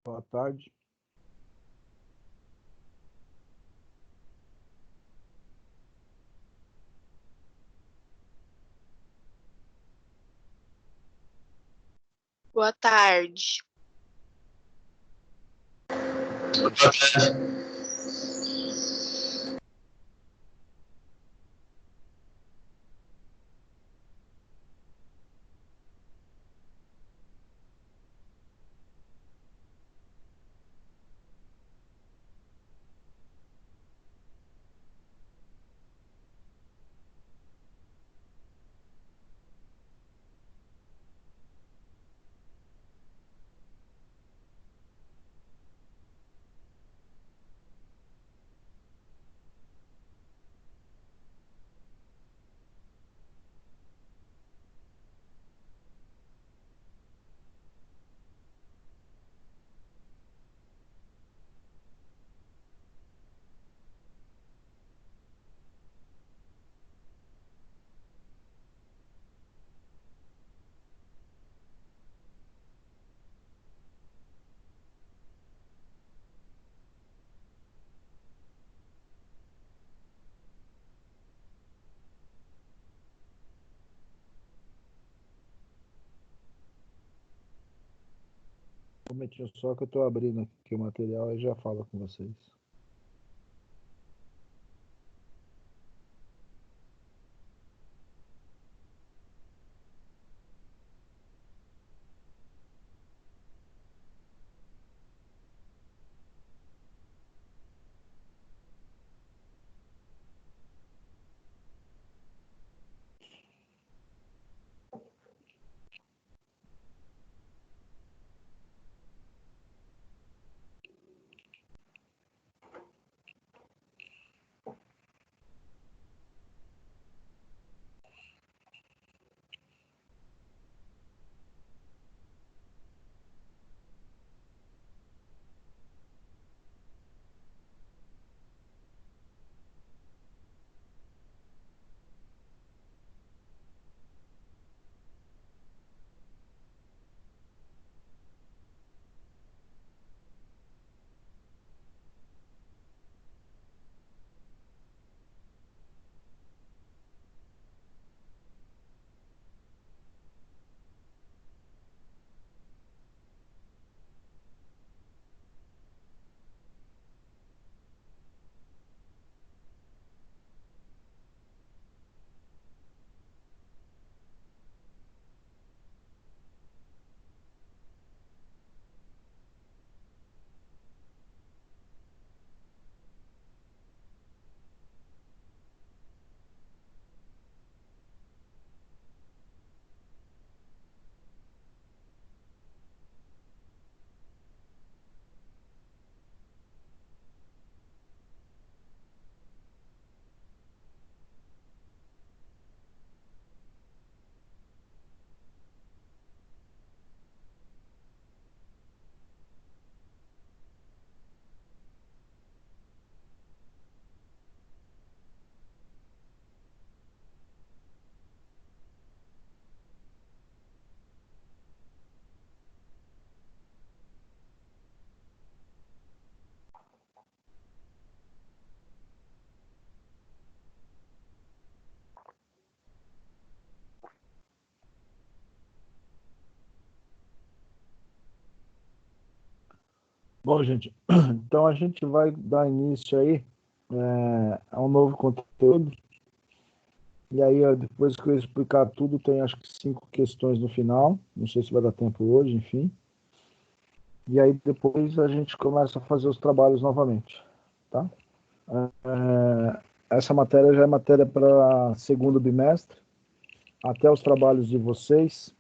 Boa tarde. Boa tarde. Boa tarde. Um momentinho só que eu estou abrindo aqui o material e já falo com vocês. Bom, gente, então a gente vai dar início aí a um novo conteúdo. E aí, depois que eu explicar tudo, tem acho que 5 questões no final. Não sei se vai dar tempo hoje, enfim. E aí depois a gente começa a fazer os trabalhos novamente, tá? Essa matéria já é matéria para segundo bimestre. Até os trabalhos de vocês,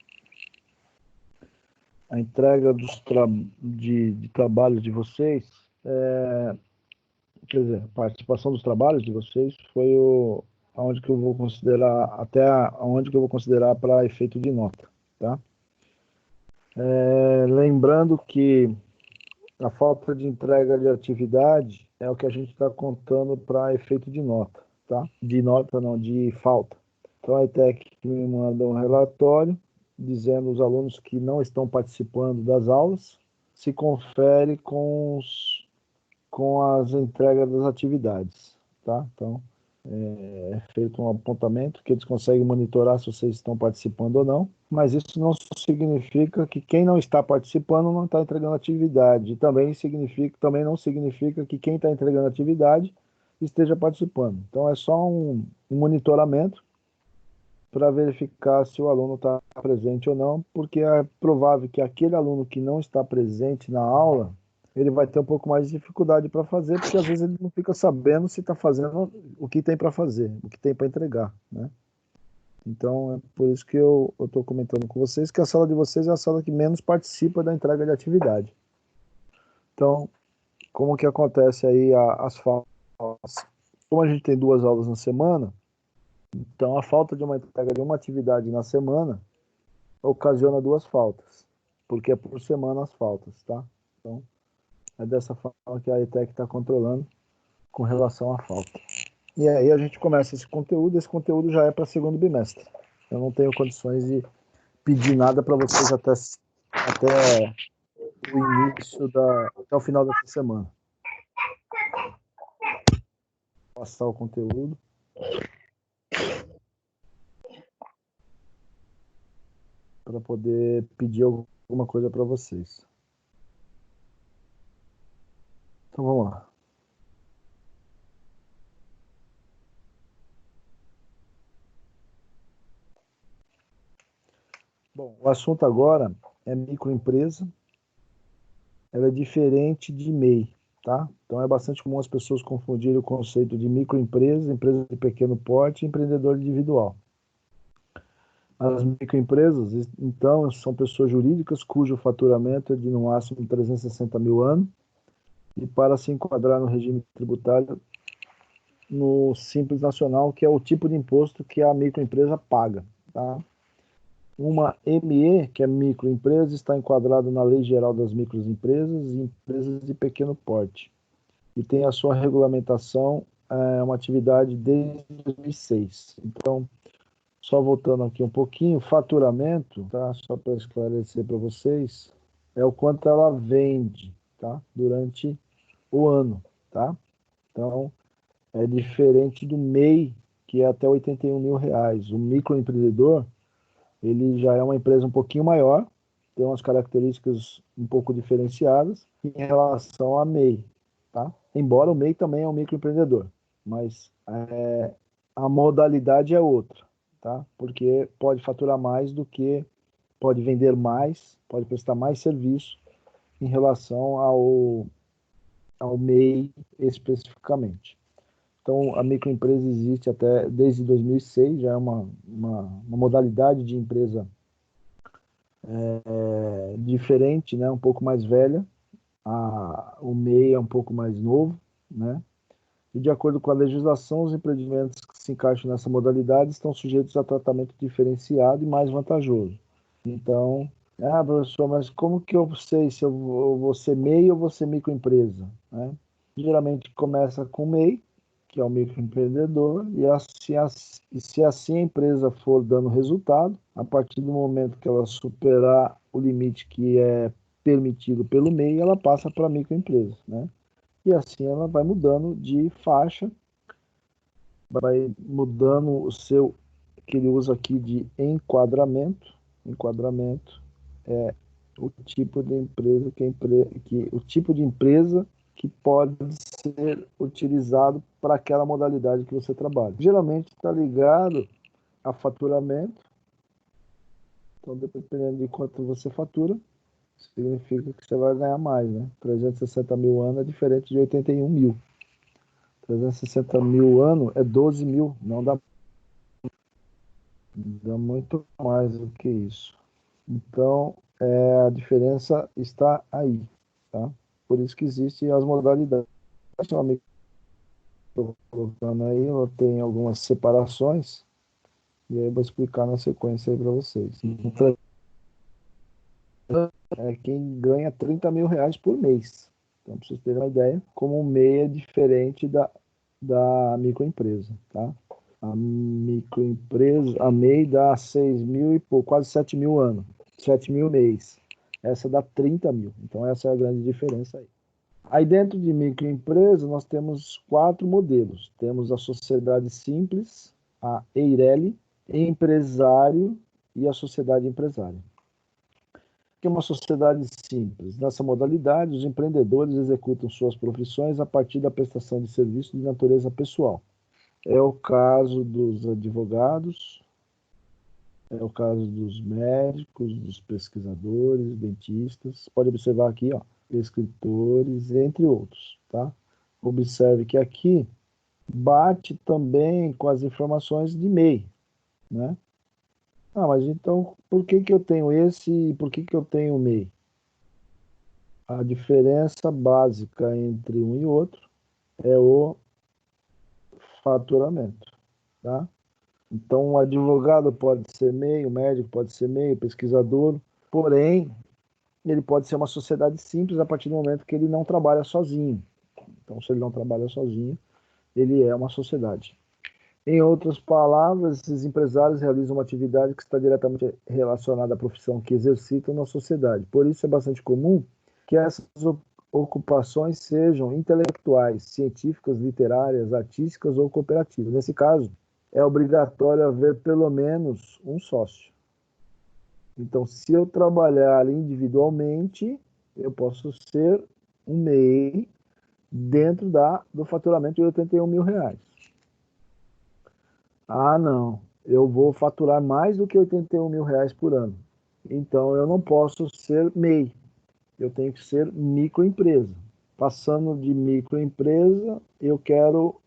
a entrega de trabalhos de vocês, quer dizer, a participação dos trabalhos de vocês foi aonde que eu vou considerar, até aonde que eu vou considerar para efeito de nota, tá? Lembrando que a falta de entrega de atividade é o que a gente está contando para efeito de nota, tá? De nota não, de falta. Então a ETEC me manda um relatório dizendo os alunos que não estão participando das aulas, se confere com as entregas das atividades, tá? Então, é feito um apontamento que eles conseguem monitorar se vocês estão participando ou não, mas isso não significa que quem não está participando não está entregando atividade. Também não significa que quem está entregando atividade esteja participando. Então, é só um monitoramento para verificar se o aluno está presente ou não, porque é provável que aquele aluno que não está presente na aula, ele vai ter um pouco mais de dificuldade para fazer, porque às vezes ele não fica sabendo se está fazendo o que tem para fazer, o que tem para entregar, né? Então, é por isso que eu estou comentando com vocês que a sala de vocês é a sala que menos participa da entrega de atividade. Então, como que acontece aí as faltas? Como a gente tem 2 aulas na semana, então a falta de uma entrega de uma atividade na semana ocasiona 2 faltas, porque é por semana as faltas, tá? Então, é dessa forma que a ETEC está controlando com relação à falta. E aí a gente começa esse conteúdo já é para segundo bimestre. Eu não tenho condições de pedir nada para vocês até o início até o final dessa semana. Vou passar o conteúdo. Para poder pedir alguma coisa para vocês. Então vamos lá. Bom, o assunto agora é microempresa. Ela é diferente de MEI, tá? Então é bastante comum as pessoas confundirem o conceito de microempresa, empresa de pequeno porte e empreendedor individual. As microempresas, então, são pessoas jurídicas cujo faturamento é de no máximo 360 mil ano e para se enquadrar no regime tributário no Simples Nacional, que é o tipo de imposto que a microempresa paga, tá? Uma ME, que é microempresa, está enquadrada na Lei Geral das Microempresas e Empresas de Pequeno Porte e tem a sua regulamentação, uma atividade desde 2006. Então, só voltando aqui um pouquinho, faturamento, tá? Só para esclarecer para vocês, é o quanto ela vende, tá? Durante o ano, tá? Então, é diferente do MEI, que é até 81 mil reais. O microempreendedor, ele já é uma empresa um pouquinho maior, tem umas características um pouco diferenciadas em relação a MEI, tá? Embora o MEI também é um microempreendedor, mas a modalidade é outra, tá? Porque pode faturar mais pode vender mais, pode prestar mais serviço em relação ao MEI especificamente. Então, a microempresa existe até desde 2006, já é uma modalidade de empresa diferente, né? Um pouco mais velha. O MEI é um pouco mais novo, né? E de acordo com a legislação, os empreendimentos que se encaixam nessa modalidade estão sujeitos a tratamento diferenciado e mais vantajoso. Então, professor, mas como que eu sei se eu vou ser MEI ou vou ser microempresa, né? Geralmente começa com MEI, que é o microempreendedor, e se assim a empresa for dando resultado, a partir do momento que ela superar o limite que é permitido pelo MEI, ela passa para a microempresa, né? E assim ela vai mudando de faixa, vai mudando que ele usa aqui de enquadramento. Enquadramento é o tipo de empresa o tipo de empresa que pode ser utilizado para aquela modalidade que você trabalha. Geralmente está ligado a faturamento. Então, dependendo de quanto você fatura, significa que você vai ganhar mais, né? 360 mil ano é diferente de 81 mil. 360 mil ano é 12 mil, não dá muito mais do que isso. Então, a diferença está aí, tá? Por isso que existem as modalidades. Meu amigo, estou colocando aí, eu tenho algumas separações, e aí eu vou explicar na sequência aí para vocês. Então, quem ganha 30 mil reais por mês. Então, para vocês terem uma ideia, como o MEI é diferente da microempresa, tá? A microempresa, a MEI dá 6 mil e pouco, quase 7 mil ano, 7 mil mês. Essa dá 30 mil. Então, essa é a grande diferença aí. Aí, dentro de microempresa, nós temos 4 modelos. Temos a sociedade simples, a EIRELI, empresário e a sociedade empresária. Que é uma sociedade simples. Nessa modalidade, os empreendedores executam suas profissões a partir da prestação de serviço de natureza pessoal. É o caso dos advogados, é o caso dos médicos, dos pesquisadores, dentistas. Pode observar aqui, ó, escritores, entre outros, tá? Observe que aqui bate também com as informações de MEI, né? Ah, mas então por que que eu tenho esse e por que que eu tenho o MEI? A diferença básica entre um e outro é o faturamento, tá? Então, o advogado pode ser MEI, o médico pode ser MEI, o pesquisador, porém, ele pode ser uma sociedade simples a partir do momento que ele não trabalha sozinho. Então, se ele não trabalha sozinho, ele é uma sociedade. Em outras palavras, esses empresários realizam uma atividade que está diretamente relacionada à profissão que exercitam na sociedade. Por isso, é bastante comum que essas ocupações sejam intelectuais, científicas, literárias, artísticas ou cooperativas. Nesse caso, é obrigatório haver pelo menos um sócio. Então, se eu trabalhar individualmente, eu posso ser um MEI dentro do faturamento de 81 mil reais. Ah, não, eu vou faturar mais do que 81 mil reais por ano. Então, eu não posso ser MEI, eu tenho que ser microempresa. Passando de microempresa, eu quero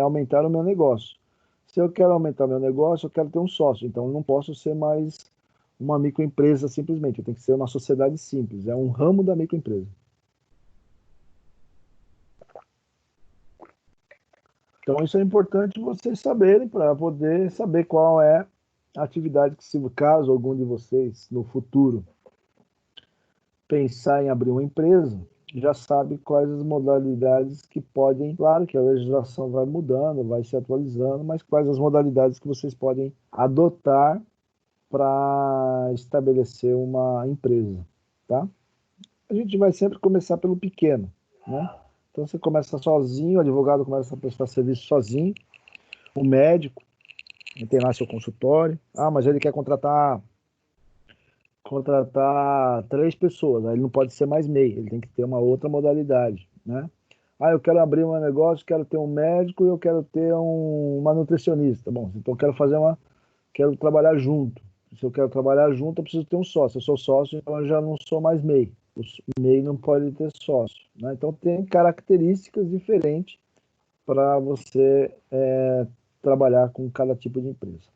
aumentar o meu negócio. Se eu quero aumentar meu negócio, eu quero ter um sócio. Então, eu não posso ser mais uma microempresa simplesmente. Eu tenho que ser uma sociedade simples. É um ramo da microempresa. Então, isso é importante vocês saberem para poder saber qual é a atividade que, se caso algum de vocês, no futuro, pensar em abrir uma empresa, já sabe quais as modalidades que podem, claro que a legislação vai mudando, vai se atualizando, mas quais as modalidades que vocês podem adotar para estabelecer uma empresa, tá? A gente vai sempre começar pelo pequeno, né? Então você começa sozinho, o advogado começa a prestar serviço sozinho, o médico ele tem lá seu consultório, mas ele quer contratar 3 pessoas, aí ele não pode ser mais MEI, ele tem que ter uma outra modalidade, né? Eu quero abrir um negócio, quero ter um médico e eu quero ter uma nutricionista. Bom, então quero trabalhar junto. Se eu quero trabalhar junto, eu preciso ter um sócio. Eu sou sócio, então eu já não sou mais MEI. O MEI não pode ter sócio, né? Então tem características diferentes para você trabalhar com cada tipo de empresa.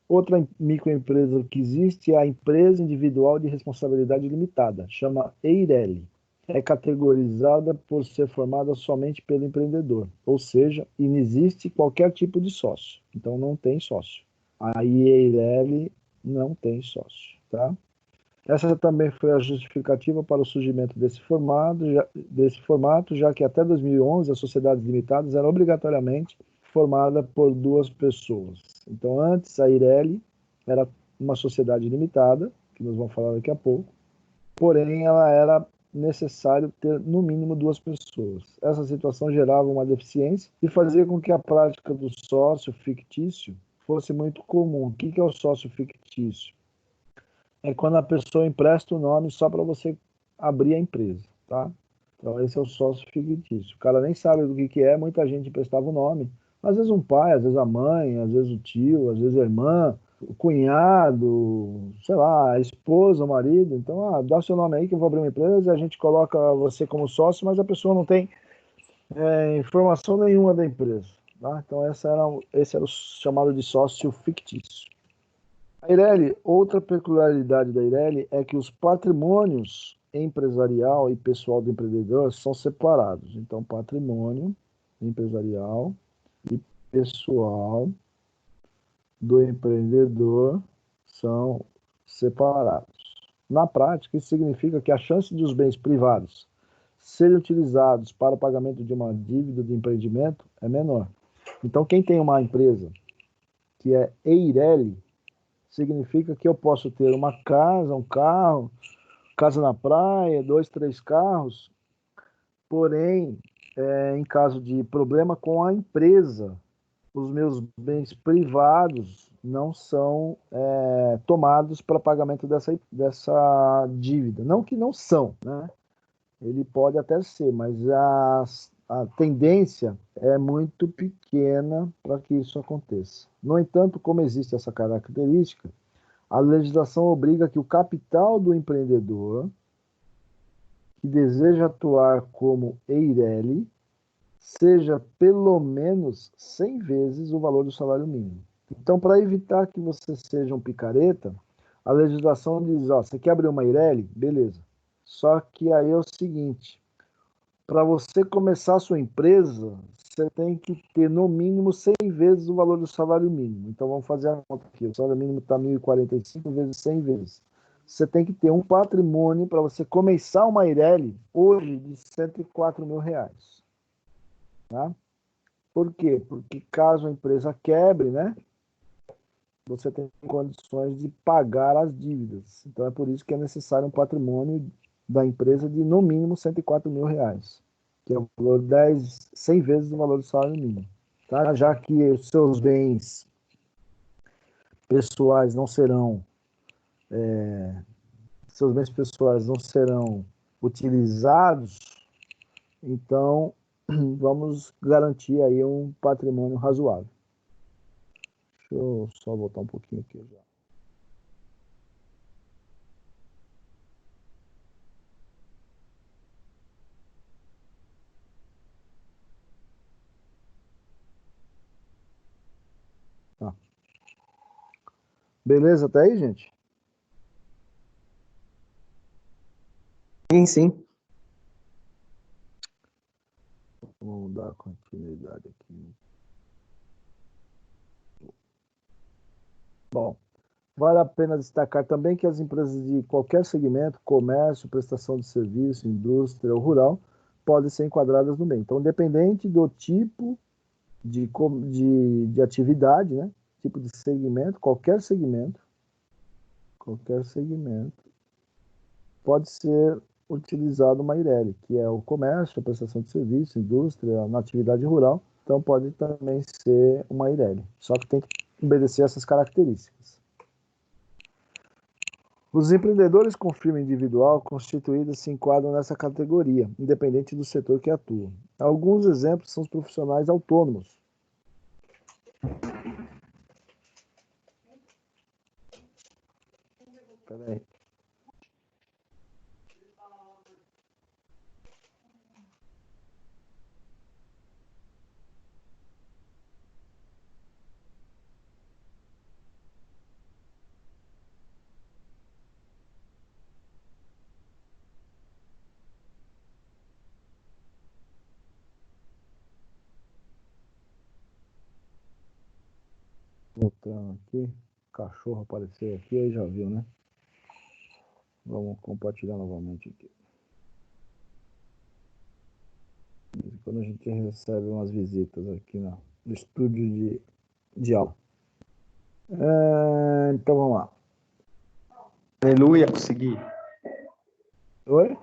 Outra microempresa que existe é a empresa individual de responsabilidade limitada, chama EIRELI. É categorizada por ser formada somente pelo empreendedor, ou seja, não existe qualquer tipo de sócio. Então não tem sócio. A EIRELI não tem sócio, tá? Essa também foi a justificativa para o surgimento desse formato, já que até 2011 as sociedades limitadas eram obrigatoriamente formadas por 2 pessoas. Então, antes, a Eireli era uma sociedade limitada, que nós vamos falar daqui a pouco, porém, ela era necessário ter, no mínimo, 2 pessoas. Essa situação gerava uma deficiência e fazia com que a prática do sócio fictício fosse muito comum. O que é o sócio fictício? É quando a pessoa empresta o nome só para você abrir a empresa, tá? Então, esse é o sócio fictício. O cara nem sabe do que é, muita gente emprestava o nome. Às vezes um pai, às vezes a mãe, às vezes o tio, às vezes a irmã, o cunhado, sei lá, a esposa, o marido. Então, dá o seu nome aí que eu vou abrir uma empresa, e a gente coloca você como sócio, mas a pessoa não tem informação nenhuma da empresa, tá? Então, esse era o chamado de sócio fictício. A Eireli, outra peculiaridade da Eireli é que os patrimônios empresarial e pessoal do empreendedor são separados. Então, patrimônio empresarial e pessoal do empreendedor são separados. Na prática, isso significa que a chance de os bens privados serem utilizados para o pagamento de uma dívida de empreendimento é menor. Então, quem tem uma empresa que é Eireli, significa que eu posso ter uma casa, um carro, casa na praia, 2, 3 carros, porém, em caso de problema com a empresa, os meus bens privados não são tomados para pagamento dessa dívida. Não que não são, né? Ele pode até ser, mas a tendência é muito pequena para que isso aconteça. No entanto, como existe essa característica, a legislação obriga que o capital do empreendedor que deseja atuar como EIRELI seja pelo menos 100 vezes o valor do salário mínimo. Então, para evitar que você seja um picareta, a legislação diz, ó, você quer abrir uma EIRELI? Beleza. Só que aí é o seguinte, para você começar a sua empresa, você tem que ter no mínimo 100 vezes o valor do salário mínimo. Então, vamos fazer a conta aqui. O salário mínimo está 1.045 vezes 100 vezes. Você tem que ter um patrimônio para você começar uma EIRELI hoje de R$ 104.000. Tá? Por quê? Porque caso a empresa quebre, né, você tem condições de pagar as dívidas. Então é por isso que é necessário um patrimônio da empresa de no mínimo R$ 104.000, que é o valor 100 vezes o valor do salário mínimo. Tá? Já que os seus bens pessoais não serão utilizados, então vamos garantir aí um patrimônio razoável. Deixa eu só voltar um pouquinho aqui já. Tá. Beleza até aí, gente? Sim, sim. Vamos dar continuidade aqui. Bom, vale a pena destacar também que as empresas de qualquer segmento, comércio, prestação de serviço, indústria ou rural, podem ser enquadradas no bem. Então, independente do tipo de atividade, né? Tipo de segmento, qualquer segmento pode ser utilizado uma EIRELI, que é o comércio, a prestação de serviço, indústria, na atividade rural, então pode também ser uma EIRELI, só que tem que obedecer essas características. Os empreendedores com firma individual constituída se enquadram nessa categoria, independente do setor que atua. Alguns exemplos são os profissionais autônomos. Peraí. Voltando aqui, cachorro apareceu aqui, aí já viu, né? Vamos compartilhar novamente aqui. Quando a gente recebe umas visitas aqui no estúdio de aula. Então vamos lá. Aleluia, consegui. Oi?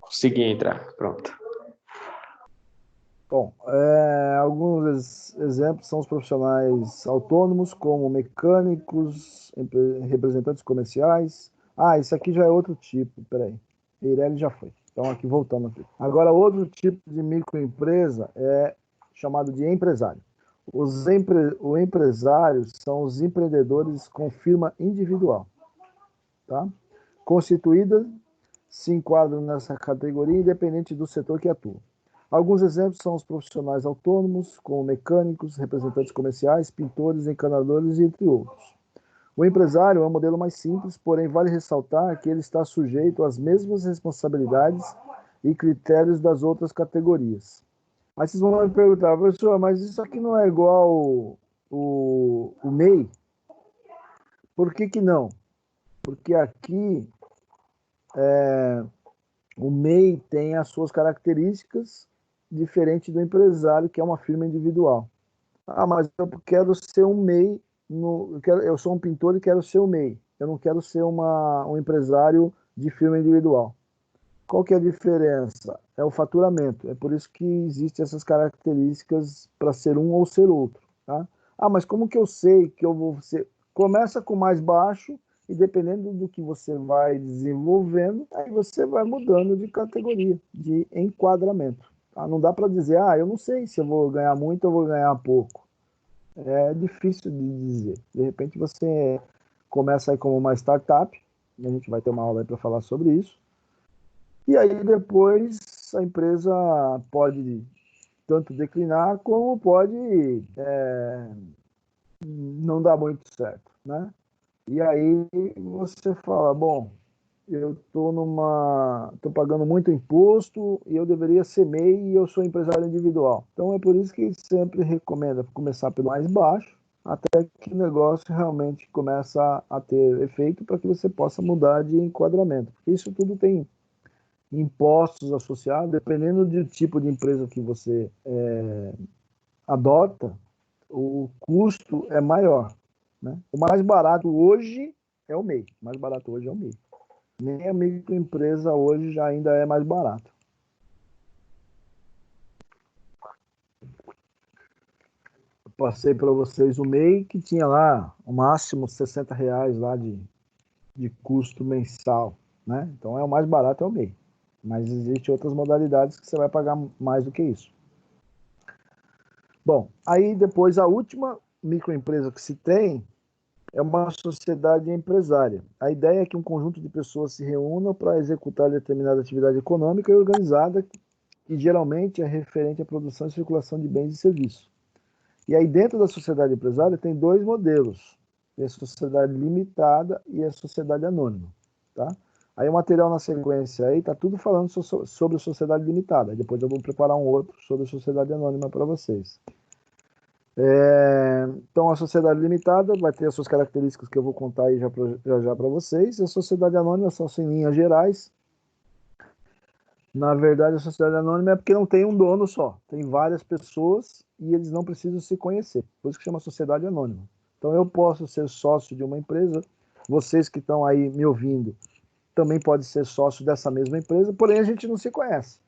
Consegui entrar, pronto. Bom, alguns exemplos são os profissionais autônomos, como mecânicos, representantes comerciais. Ah, isso aqui já é outro tipo, peraí. Eireli já foi. Então, aqui, voltando aqui. Agora, outro tipo de microempresa é chamado de empresário. Os empresários são os empreendedores com firma individual, tá? Constituída, se enquadram nessa categoria, independente do setor que atua. Alguns exemplos são os profissionais autônomos, como mecânicos, representantes comerciais, pintores, encanadores, entre outros. O empresário é um modelo mais simples, porém vale ressaltar que ele está sujeito às mesmas responsabilidades e critérios das outras categorias. Mas vocês vão me perguntar, professor, mas isso aqui não é igual o MEI? Por que não? Porque aqui o MEI tem as suas características diferente do empresário, que é uma firma individual. Ah, mas eu quero ser um MEI, eu sou um pintor e quero ser um MEI. Eu não quero ser um empresário de firma individual. Qual que é a diferença? É o faturamento. É por isso que existem essas características para ser um ou ser outro. Tá? Ah, mas como que eu sei que eu vou ser... Começa com mais baixo e dependendo do que você vai desenvolvendo, aí você vai mudando de categoria, de enquadramento. Tá? Não dá para dizer, eu não sei se eu vou ganhar muito ou vou ganhar pouco. É difícil de dizer. De repente você começa aí como uma startup, e a gente vai ter uma aula aí para falar sobre isso. E aí depois a empresa pode tanto declinar como pode não dar muito certo, né? E aí você fala, bom, eu tô pagando muito imposto e eu deveria ser MEI e eu sou empresário individual. Então é por isso que sempre recomenda começar pelo mais baixo, até que o negócio realmente começa a ter efeito para que você possa mudar de enquadramento. Isso tudo tem impostos associados, dependendo do tipo de empresa que você adota, o custo é maior. Né? O mais barato hoje é o MEI. O mais barato hoje é o MEI. Nem a microempresa hoje já ainda é mais barato. Eu passei para vocês o MEI que tinha lá o máximo R$ 60 lá de custo mensal. Né? Então é o mais barato é o MEI. Mas existem outras modalidades que você vai pagar mais do que isso. Bom, aí depois a última microempresa que se tem é uma sociedade empresária. A ideia é que um conjunto de pessoas se reúnam para executar determinada atividade econômica e organizada, que geralmente é referente à produção e circulação de bens e serviços. E aí dentro da sociedade empresária tem dois modelos, a sociedade limitada e a sociedade anônima. Tá? Aí o material na sequência aí está tudo falando sobre sociedade limitada. Depois eu vou preparar um outro sobre sociedade anônima para vocês. Então, a sociedade limitada vai ter as suas características que eu vou contar aí já para vocês. A sociedade anônima são assim, em linhas gerais. Na verdade, a sociedade anônima é porque não tem um dono só. Tem várias pessoas e eles não precisam se conhecer. Por isso que chama sociedade anônima. Então, eu posso ser sócio de uma empresa. Vocês que estão aí me ouvindo também podem ser sócio dessa mesma empresa, porém a gente não se conhece.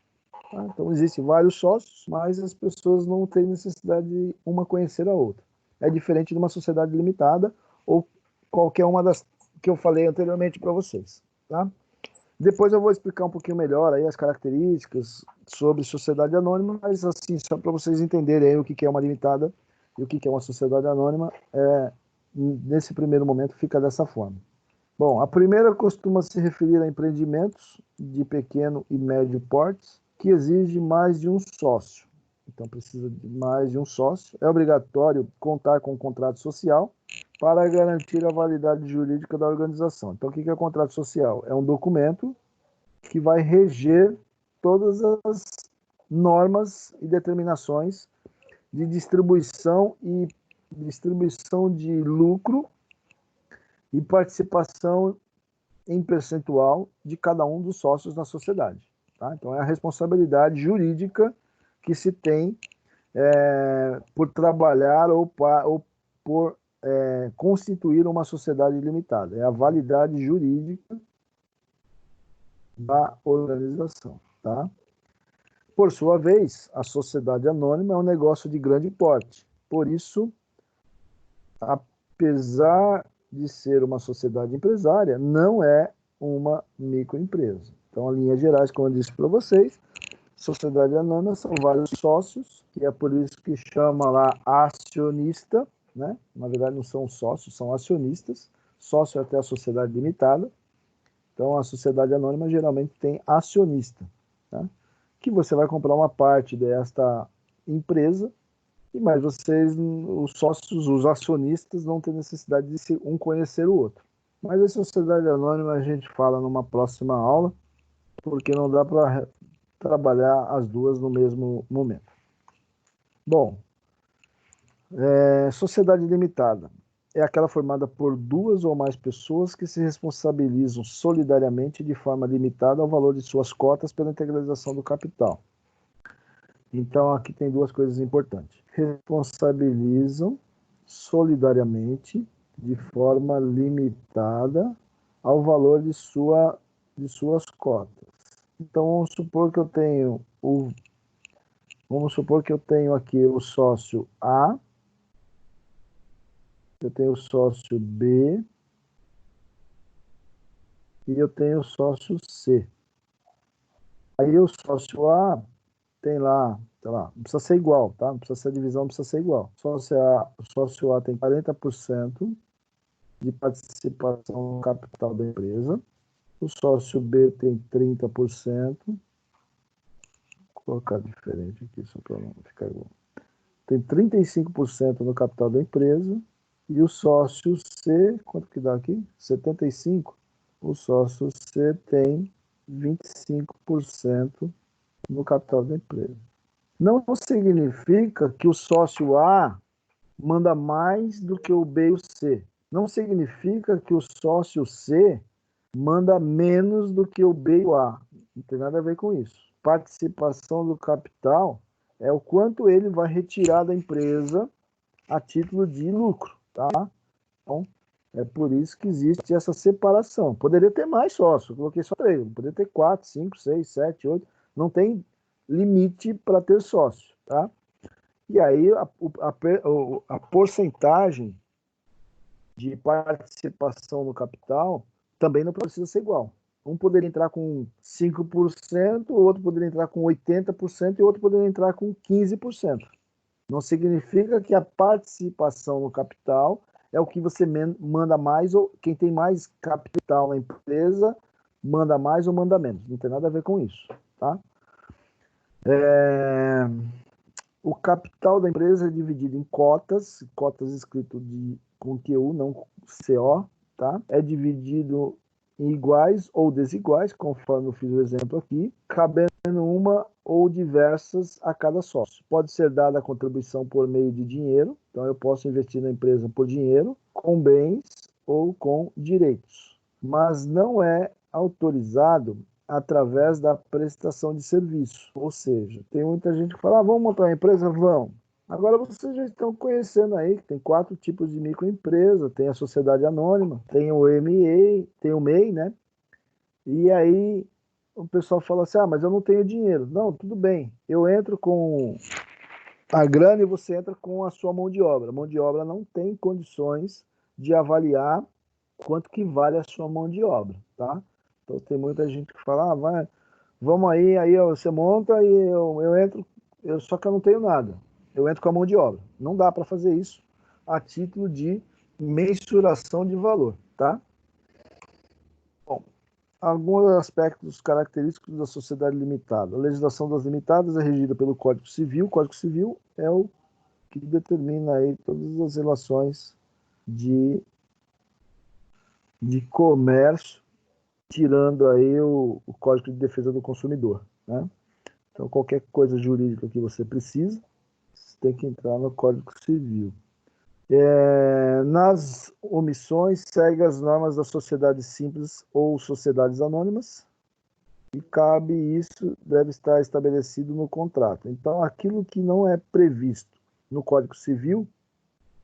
Tá? Então, existem vários sócios, mas as pessoas não têm necessidade de uma conhecer a outra. É diferente de uma sociedade limitada ou qualquer uma das que eu falei anteriormente para vocês. Tá? Depois eu vou explicar um pouquinho melhor aí as características sobre sociedade anônima, mas assim, só para vocês entenderem aí o que é uma limitada e o que é uma sociedade anônima, nesse primeiro momento fica dessa forma. Bom, a primeira costuma se referir a empreendimentos de pequeno e médio porte que exige mais de um sócio. Então, precisa de mais de um sócio. É obrigatório contar com um contrato social para garantir a validade jurídica da organização. Então, o que é o contrato social? É um documento que vai reger todas as normas e determinações de distribuição de lucro e participação em percentual de cada um dos sócios na sociedade. Tá? Então, é a responsabilidade jurídica que se tem por trabalhar ou por constituir uma sociedade limitada. É a validade jurídica da organização. Tá? Por sua vez, a sociedade anônima é um negócio de grande porte. Por isso, apesar de ser uma sociedade empresária, não é uma microempresa. Então, em linhas gerais, como eu disse para vocês, sociedade anônima são vários sócios, e é por isso que chama lá acionista, né? Na verdade, não são sócios, são acionistas. Sócio é até a sociedade limitada. Então, a sociedade anônima geralmente tem acionista, tá? Que você vai comprar uma parte desta empresa, mas vocês, os sócios, os acionistas, não têm necessidade de um conhecer o outro. Mas a sociedade anônima a gente fala numa próxima aula, porque não dá para trabalhar as duas no mesmo momento. Bom, sociedade limitada é aquela formada por duas ou mais pessoas que se responsabilizam solidariamente de forma limitada ao valor de suas cotas pela integralização do capital. Então, aqui tem duas coisas importantes. Responsabilizam solidariamente de forma limitada ao valor de sua de suas cotas. Então, vamos supor que eu tenho aqui o sócio A, eu tenho o sócio B e eu tenho o sócio C. Aí o sócio A tem lá, sei lá, não precisa ser igual, tá? Não precisa ser divisão, não precisa ser igual. O sócio A tem 40% de participação no capital da empresa. O sócio B tem 30%. Vou colocar diferente aqui, só para não ficar igual. Tem 35% no capital da empresa. E o sócio C, quanto que dá aqui? 75%. O sócio C tem 25% no capital da empresa. Não significa que o sócio A manda mais do que o B e o C. Não significa que o sócio C manda menos do que o B e o A. Não tem nada a ver com isso. Participação do capital é o quanto ele vai retirar da empresa a título de lucro, tá? Então, é por isso que existe essa separação. Poderia ter mais sócios, eu coloquei só 3, poderia ter 4, 5, 6, 7, 8, não tem limite para ter sócio, tá? E aí a porcentagem de participação no capital também não precisa ser igual. Um poderia entrar com 5%, o outro poderia entrar com 80% e o outro poderia entrar com 15%. Não significa que a participação no capital é o que você manda mais, ou quem tem mais capital na empresa manda mais ou manda menos. Não tem nada a ver com isso, tá? O capital da empresa é dividido em cotas escrito com QU, não CO, tá? É dividido em iguais ou desiguais, conforme eu fiz o exemplo aqui, cabendo uma ou diversas a cada sócio. Pode ser dada a contribuição por meio de dinheiro, então eu posso investir na empresa por dinheiro, com bens ou com direitos, mas não é autorizado através da prestação de serviço. Ou seja, tem muita gente que fala, vamos montar uma empresa? Vamos. Agora vocês já estão conhecendo aí que tem 4 tipos de microempresa, tem a sociedade anônima, tem o MEI, tem o MEI, né? E aí o pessoal fala assim, mas eu não tenho dinheiro. Não, tudo bem, eu entro com a grana e você entra com a sua mão de obra. A mão de obra não tem condições de avaliar quanto que vale a sua mão de obra, tá? Então tem muita gente que fala, vamos aí você monta e eu entro, só que eu não tenho nada. Eu entro com a mão de obra. Não dá para fazer isso a título de mensuração de valor, tá? Bom, alguns aspectos característicos da sociedade limitada. A legislação das limitadas é regida pelo Código Civil. O Código Civil é o que determina aí todas as relações de comércio, tirando aí o Código de Defesa do Consumidor, né? Então, qualquer coisa jurídica que você precisa, você tem que entrar no Código Civil. Nas omissões, segue as normas da sociedade simples ou sociedades anônimas, e cabe isso, deve estar estabelecido no contrato. Então, aquilo que não é previsto no Código Civil,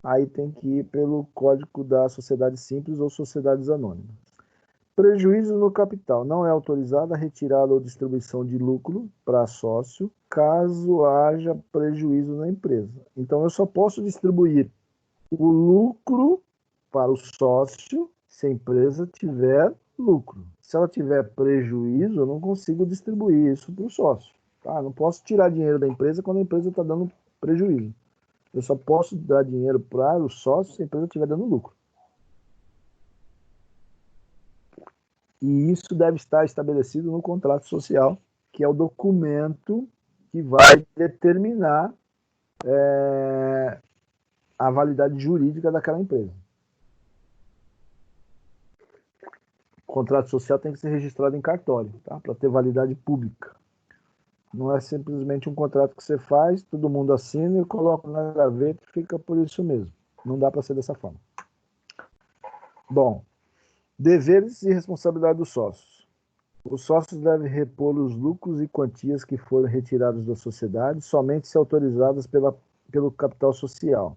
aí tem que ir pelo Código da Sociedade Simples ou Sociedades Anônimas. Prejuízo no capital. Não é autorizada a retirada ou distribuição de lucro para sócio, caso haja prejuízo na empresa. Então, eu só posso distribuir o lucro para o sócio se a empresa tiver lucro. Se ela tiver prejuízo, eu não consigo distribuir isso para o sócio. Tá? Não posso tirar dinheiro da empresa quando a empresa está dando prejuízo. Eu só posso dar dinheiro para o sócio se a empresa estiver dando lucro. E isso deve estar estabelecido no contrato social, que é o documento que vai determinar a validade jurídica daquela empresa. O contrato social tem que ser registrado em cartório, tá? Para ter validade pública. Não é simplesmente um contrato que você faz, todo mundo assina e coloca na gaveta e fica por isso mesmo. Não dá para ser dessa forma. Bom, deveres e responsabilidade dos sócios. Os sócios devem repor os lucros e quantias que foram retirados da sociedade somente se autorizadas pelo capital social,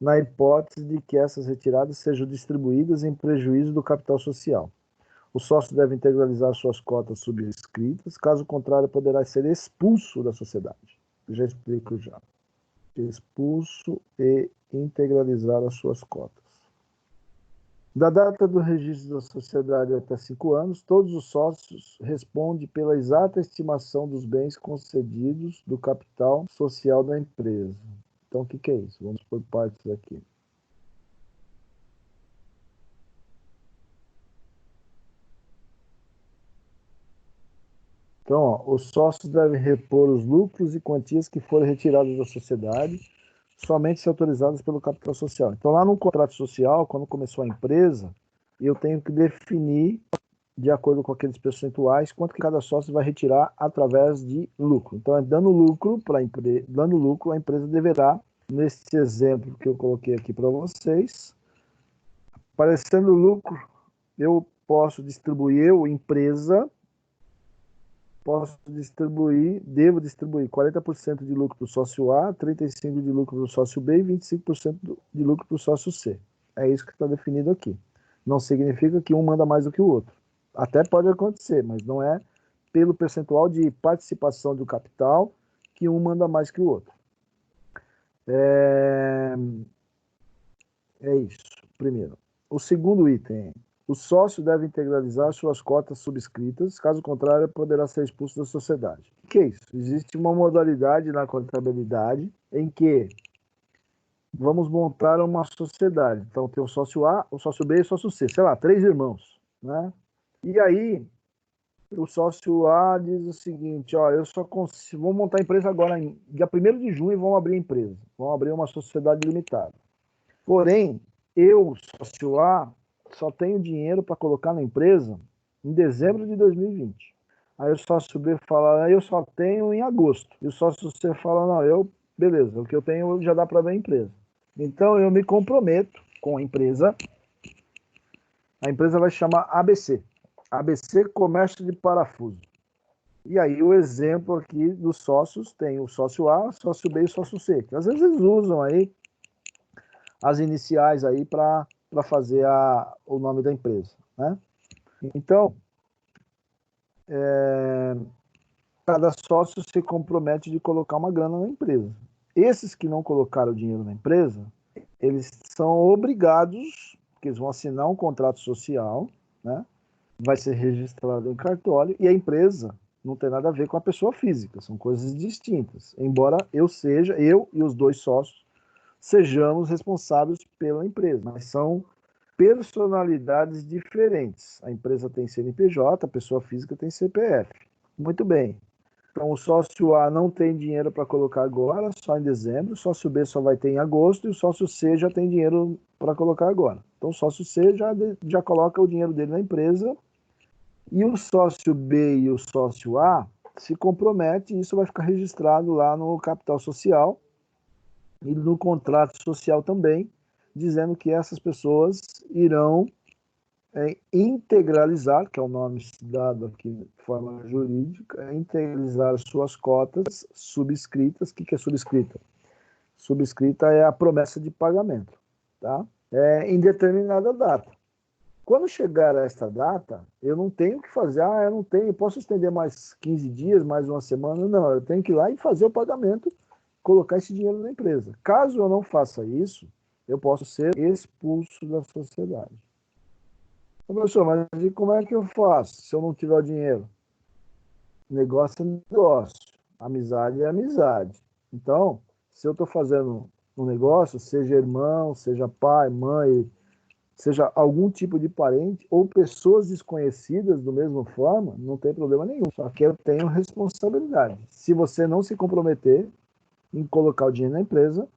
na hipótese de que essas retiradas sejam distribuídas em prejuízo do capital social. O sócio deve integralizar suas cotas subscritas, caso contrário, poderá ser expulso da sociedade. Já explico já. Expulso e integralizar as suas cotas. Da data do registro da sociedade até 5 anos, todos os sócios respondem pela exata estimação dos bens concedidos do capital social da empresa. Então, o que é isso? Vamos por partes aqui. Então, ó, os sócios devem repor os lucros e quantias que forem retirados da sociedade, somente se autorizados pelo capital social. Então, lá no contrato social, quando começou a empresa, eu tenho que definir, de acordo com aqueles percentuais, quanto que cada sócio vai retirar através de lucro. Então, dando lucro, a empresa deverá, nesse exemplo que eu coloquei aqui para vocês, aparecendo lucro, eu posso distribuir, empresa, devo distribuir 40% de lucro para o sócio A, 35% de lucro para o sócio B e 25% de lucro para o sócio C. É isso que está definido aqui. Não significa que um manda mais do que o outro. Até pode acontecer, mas não é pelo percentual de participação do capital que um manda mais que o outro. É isso, primeiro. O segundo item, o sócio deve integralizar suas cotas subscritas, caso contrário, poderá ser expulso da sociedade. O que é isso? Existe uma modalidade na contabilidade em que vamos montar uma sociedade. Então, tem o sócio A, o sócio B e o sócio C. Sei lá, 3 irmãos, né? E aí, o sócio A diz o seguinte, ó, eu só consigo, vou montar a empresa agora, dia 1º de junho, vamos abrir a empresa. Vamos abrir uma sociedade limitada. Porém, eu, sócio A, só tenho dinheiro para colocar na empresa em dezembro de 2020. Aí o sócio B fala, eu só tenho em agosto. E o sócio C fala, não, beleza, o que eu tenho já dá para ver a empresa. Então eu me comprometo com a empresa vai chamar ABC. ABC Comércio de Parafuso. E aí o exemplo aqui dos sócios tem o sócio A, o sócio B e o sócio C. Que às vezes eles usam aí as iniciais aí para fazer o nome da empresa, né? Então, cada sócio se compromete de colocar uma grana na empresa. Esses que não colocaram dinheiro na empresa, eles são obrigados, porque eles vão assinar um contrato social, né? Vai ser registrado em cartório, e a empresa não tem nada a ver com a pessoa física, são coisas distintas. Embora eu e os 2 sócios, sejamos responsáveis pela empresa, mas são personalidades diferentes. A empresa tem CNPJ, a pessoa física tem CPF. Muito bem. Então, o sócio A não tem dinheiro para colocar agora, só em dezembro. O sócio B só vai ter em agosto e o sócio C já tem dinheiro para colocar agora. Então, o sócio C já coloca o dinheiro dele na empresa e o sócio B e o sócio A se comprometem e isso vai ficar registrado lá no capital social e no contrato social também, dizendo que essas pessoas irão integralizar, que é o nome dado aqui de forma jurídica, integralizar suas cotas subscritas. O que é subscrita? Subscrita é a promessa de pagamento, tá? Em determinada data. Quando chegar a esta data, eu não tenho que fazer, eu não tenho, posso estender mais 15 dias, mais uma semana, não, eu tenho que ir lá e fazer o pagamento, colocar esse dinheiro na empresa. Caso eu não faça isso, eu posso ser expulso da sociedade. Professor, mas e como é que eu faço se eu não tiver o dinheiro? Negócio é negócio, amizade é amizade. Então, se eu estou fazendo um negócio, seja irmão, seja pai, mãe, seja algum tipo de parente ou pessoas desconhecidas da mesma forma, não tem problema nenhum. Só que eu tenho responsabilidade. Se você não se comprometer em colocar o dinheiro na empresa,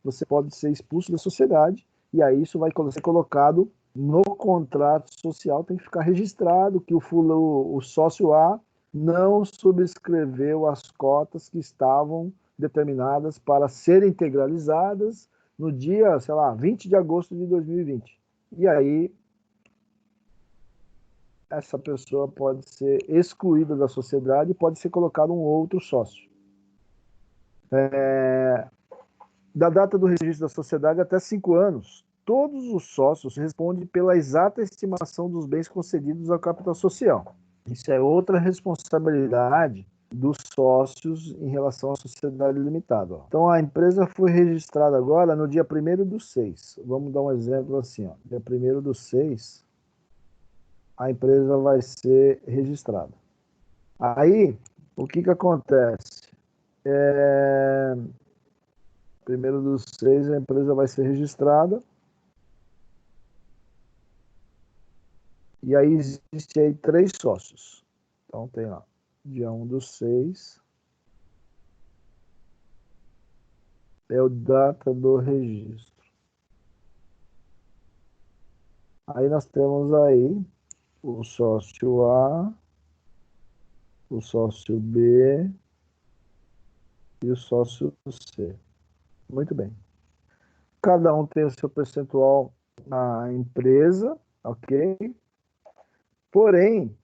você pode ser expulso da sociedade e aí isso vai ser colocado no contrato social, tem que ficar registrado que o sócio A não subscreveu as cotas que estavam determinadas para serem integralizadas no dia, sei lá, 20 de agosto de 2020. E aí, essa pessoa pode ser excluída da sociedade e pode ser colocado um outro sócio. Da data do registro da sociedade até 5 anos, todos os sócios respondem pela exata estimação dos bens concedidos ao capital social. Isso é outra responsabilidade dos sócios em relação à sociedade limitada. Ó. Então, a empresa foi registrada agora no dia 1º do 6. Vamos dar um exemplo assim. Ó. Dia 1º do 6, a empresa vai ser registrada. Aí, o que acontece? 1º do 6, a empresa vai ser registrada. E aí existe aí 3 sócios. Então, tem lá, dia 1/6, é o data do registro. Aí nós temos aí o sócio A, o sócio B e o sócio C. Muito bem. Cada um tem o seu percentual na empresa, ok? Porém,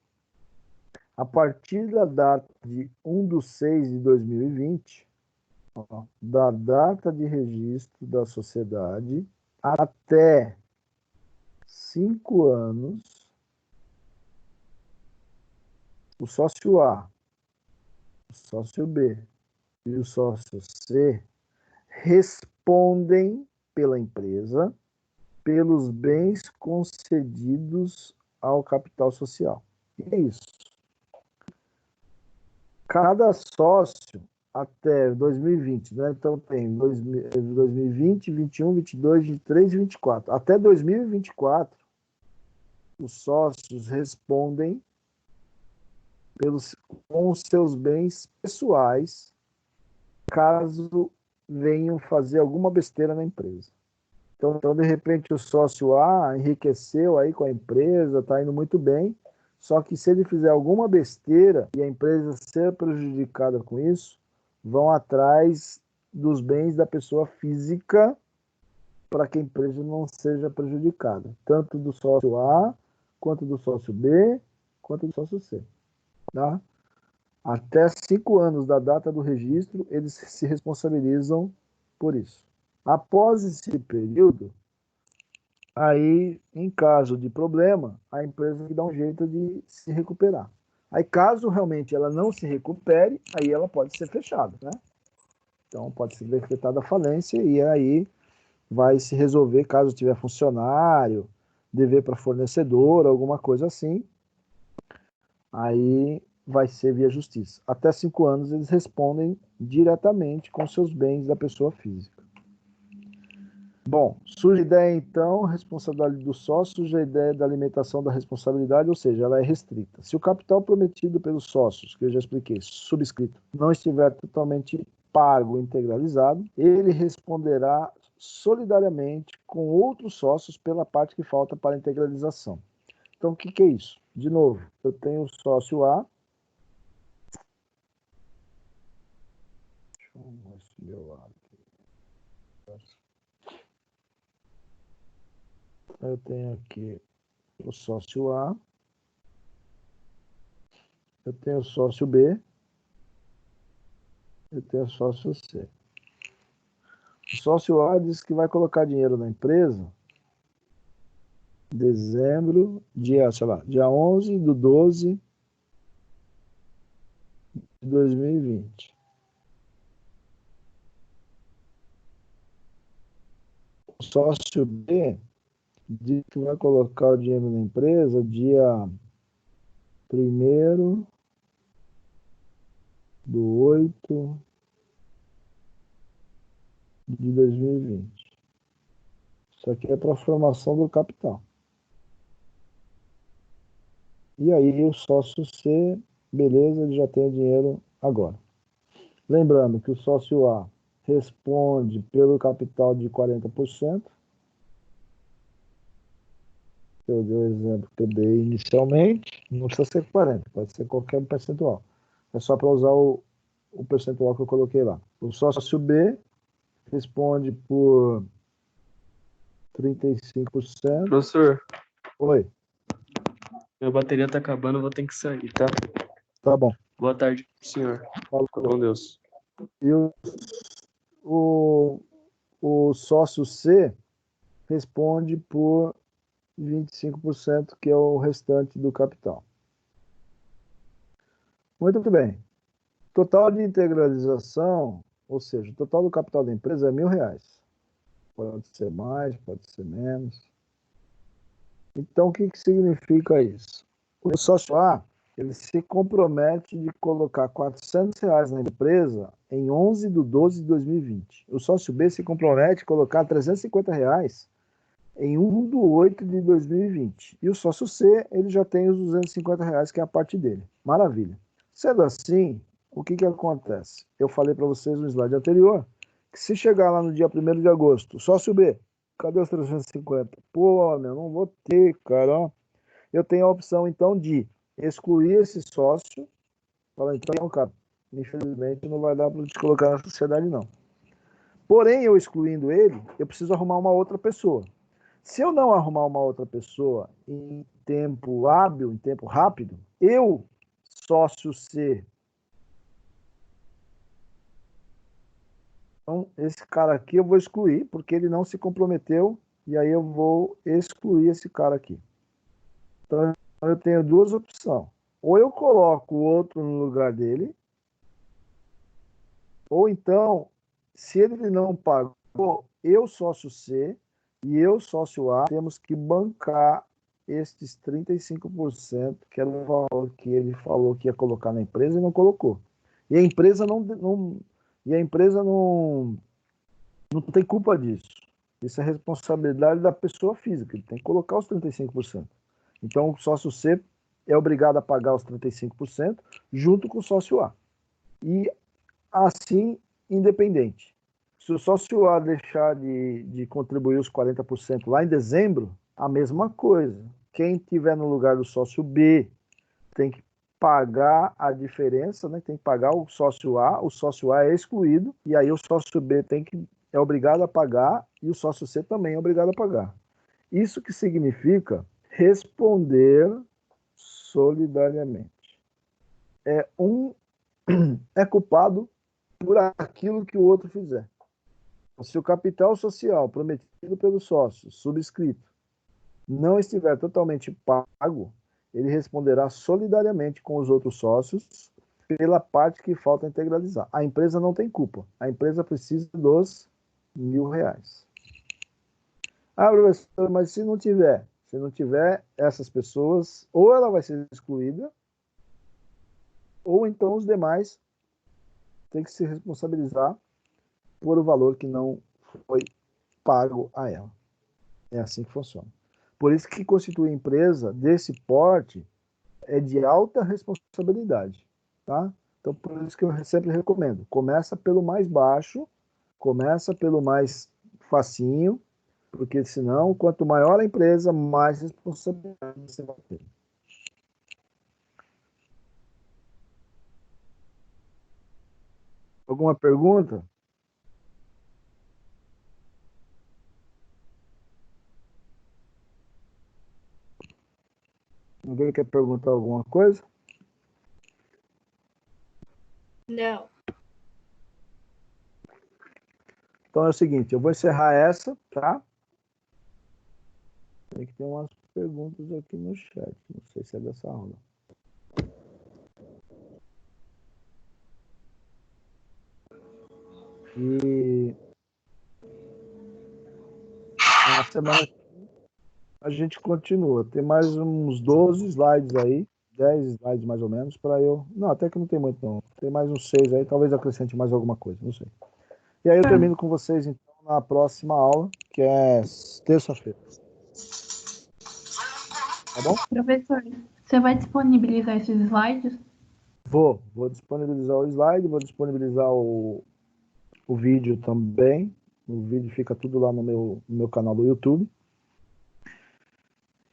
a partir da data de 1/6/2020, da data de registro da sociedade até 5 anos, o sócio A, o sócio B e o sócio C respondem pela empresa pelos bens concedidos ao capital social. E é isso. Cada sócio até 2020, né? Então tem 2020, 21, 22, 23 e 24. Até 2024, os sócios respondem com os seus bens pessoais, caso venham fazer alguma besteira na empresa. Então, de repente, o sócio A enriqueceu aí com a empresa, está indo muito bem, só que se ele fizer alguma besteira e a empresa ser prejudicada com isso, vão atrás dos bens da pessoa física para que a empresa não seja prejudicada, tanto do sócio A, quanto do sócio B, quanto do sócio C. Tá? Até 5 anos da data do registro, eles se responsabilizam por isso. Após esse período, aí, em caso de problema, a empresa tem que dar um jeito de se recuperar. Aí, caso realmente ela não se recupere, aí ela pode ser fechada, né? Então, pode ser decretada a falência e aí vai se resolver caso tiver funcionário, dever para fornecedor, alguma coisa assim. Aí vai ser via justiça. Até 5 anos eles respondem diretamente com seus bens da pessoa física. Bom, surge a ideia então, responsabilidade do sócio, surge a ideia da limitação da responsabilidade, ou seja, ela é restrita. Se o capital prometido pelos sócios, que eu já expliquei, subscrito, não estiver totalmente pago, integralizado, ele responderá solidariamente com outros sócios pela parte que falta para a integralização. Então, o que é isso? De novo, eu tenho o sócio A. Deixa eu arrumar esse meu lado aqui. Eu tenho aqui o sócio A. Eu tenho o sócio B. Eu tenho o sócio C. O sócio A diz que vai colocar dinheiro na empresa em dezembro, dia 11/12/2020. O sócio B diz que vai colocar o dinheiro na empresa dia 1º de 8/2020. Isso aqui é para a formação do capital. E aí o sócio C, beleza, ele já tem o dinheiro agora. Lembrando que o sócio A responde pelo capital de 40%. Eu dei o exemplo que eu dei inicialmente, não precisa ser 40%, pode ser qualquer percentual. É só para usar o percentual que eu coloquei lá. O sócio B responde por 35%. Professor, Oi, minha bateria tá acabando, eu vou ter que sair, tá? tá bom. Boa tarde, senhor. Falou. Fica com Deus. E o sócio C responde por 25%, que é o restante do capital. Muito bem. Total de integralização, ou seja, o total do capital da empresa é R$ 1.000. Pode ser mais, pode ser menos. Então, o que significa isso? O sócio A, ele se compromete de colocar R$ 400 na empresa em 11/12/2020. O sócio B se compromete a colocar R$ 350 em 1/8/2020. E o sócio C, ele já tem os R$ 250, que é a parte dele. Maravilha. Sendo assim, o que acontece? Eu falei para vocês no slide anterior, que se chegar lá no dia 1º de agosto, sócio B, cadê os 350? Pô, meu, não vou ter, cara. Eu tenho a opção, então, de excluir esse sócio. Falar, então, cara, infelizmente não vai dar para te colocar na sociedade, não. Porém, eu excluindo ele, eu preciso arrumar uma outra pessoa. Se eu não arrumar uma outra pessoa em tempo hábil, em tempo rápido, eu, sócio C, então, esse cara aqui eu vou excluir, porque ele não se comprometeu, e aí eu vou excluir esse cara aqui. Então, eu tenho duas opções. Ou eu coloco o outro no lugar dele, ou então, se ele não pagou, eu, sócio C, e eu, sócio A, temos que bancar estes 35%, que era o valor que ele falou que ia colocar na empresa e não colocou. E a empresa não tem culpa disso. Isso é responsabilidade da pessoa física, ele tem que colocar os 35%. Então, o sócio C é obrigado a pagar os 35% junto com o sócio A. E assim, independente. Se o sócio A deixar de contribuir os 40% lá em dezembro, a mesma coisa. Quem tiver no lugar do sócio B tem que pagar a diferença, né? Tem que pagar o sócio A é excluído, e aí o sócio B é obrigado a pagar, e o sócio C também é obrigado a pagar. Isso que significa responder solidariamente. Um é culpado por aquilo que o outro fizer. Se o capital social prometido pelo sócio, subscrito, não estiver totalmente pago, ele responderá solidariamente com os outros sócios pela parte que falta integralizar. A empresa não tem culpa. A empresa precisa dos R$ 1.000. Ah, professor, mas se não tiver essas pessoas, ou ela vai ser excluída, ou então os demais têm que se responsabilizar por o valor que não foi pago a ela. É assim que funciona. Por isso que constituir empresa desse porte é de alta responsabilidade, tá? Então, por isso que eu sempre recomendo. Começa pelo mais baixo, começa pelo mais facinho, porque senão, quanto maior a empresa, mais responsabilidade você vai ter. Alguma pergunta? Alguém quer perguntar alguma coisa? Não. Então é o seguinte, eu vou encerrar essa, tá? Tem que ter umas perguntas aqui no chat, não sei se é dessa aula. E na semana a gente continua. Tem mais uns 12 slides aí, 10 slides mais ou menos, para eu... Não, até que não tem muito não. Tem mais uns 6 aí, talvez acrescente mais alguma coisa, não sei. E aí eu termino com vocês, então, na próxima aula, que é terça-feira. Tá bom? Professor, você vai disponibilizar esses slides? Vou disponibilizar o slide, vou disponibilizar o vídeo também. O vídeo fica tudo lá no meu canal do YouTube.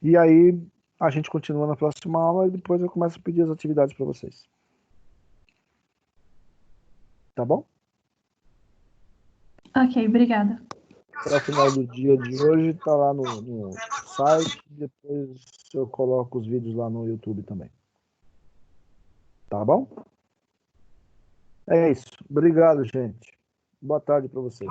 E aí a gente continua na próxima aula e depois eu começo a pedir as atividades para vocês. Tá bom? Ok, obrigada. Até o final do dia de hoje tá lá no site. Depois eu coloco os vídeos lá no YouTube também. Tá bom? É isso. Obrigado, gente. Boa tarde para vocês.